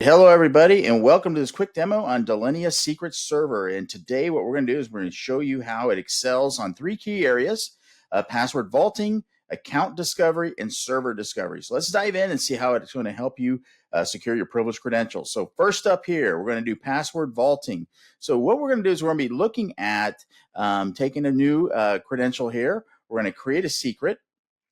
Hello, everybody, and welcome to this quick demo on Delinea Secret Server. And today what we're going to do is we're going to show you how it excels on three key areas: password vaulting, account discovery, and server discovery. So let's dive in and see how it's going to help you secure your privileged credentials. So first up here, we're going to do password vaulting. So what we're going to do is we're going to be looking at taking a new credential here. We're going to create a secret.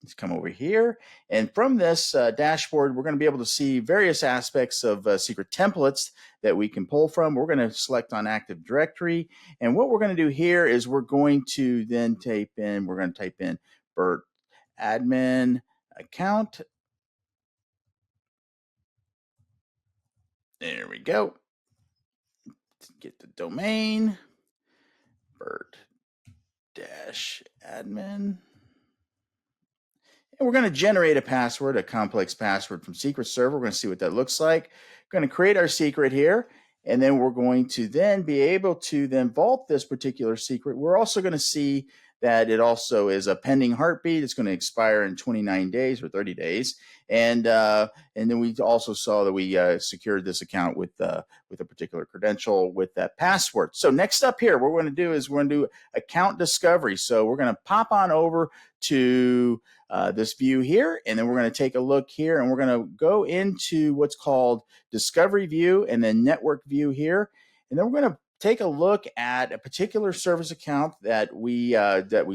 Let's come over here, and from this dashboard we're going to be able to see various aspects of secret templates that we can pull from. We're going to select on Active Directory, and what we're going to do here is we're going to then type in Bert admin account. There we go. Get the domain Bert admin. And we're going to generate a password, a complex password from Secret Server. We're going to see what that looks like. We're going to create our secret here, and then we're going to then be able to then vault this particular secret. We're also going to see that it also is a pending heartbeat. It's going to expire in 29 days or 30 days. And then we also saw that we secured this account with a particular credential with that password. So next up here, what we're going to do is we're going to do account discovery. So we're going to pop on over to this view here, and then we're going to take a look here, and we're going to go into what's called discovery view and then network view here, and then we're going to take a look at a particular service account that we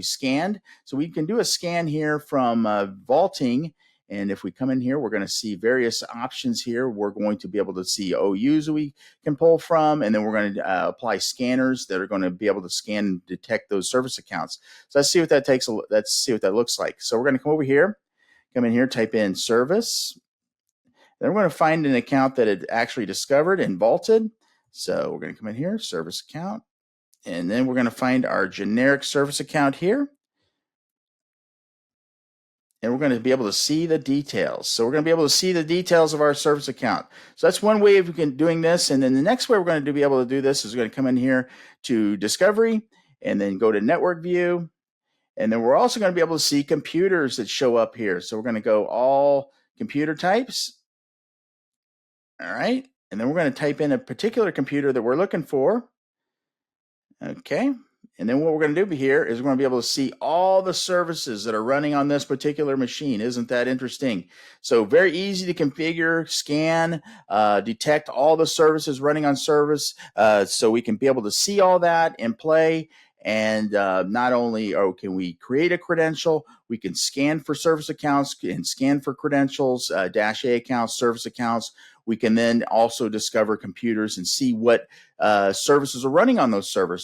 scanned. So we can do a scan here from vaulting. And if we come in here, we're going to see various options here. We're going to be able to see OUs we can pull from, and then we're going to apply scanners that are going to be able to scan and detect those service accounts. So let's see what that takes. Let's see what that looks like. So we're going to come over here, come in here, type in service. Then we're going to find an account that it actually discovered and vaulted. So we're going to come in here, service account, and then we're going to find our generic service account here. And we're going to be able to see the details. So we're going to be able to see the details of our service account. So that's one way of doing this. And then the next way we're going to be able to do this is we're going to come in here to discovery and then go to network view. And then we're also going to be able to see computers that show up here. So we're going to go all computer types. All right. And then we're going to type in a particular computer that we're looking for. Okay. And then what we're going to do here is we're going to be able to see all the services that are running on this particular machine. Isn't that interesting? So very easy to configure, scan, detect all the services running on service, so we can be able to see all that and play. And not only can we create a credential, we can scan for service accounts and scan for credentials, -A accounts, service accounts. We can then also discover computers and see what services are running on those servers.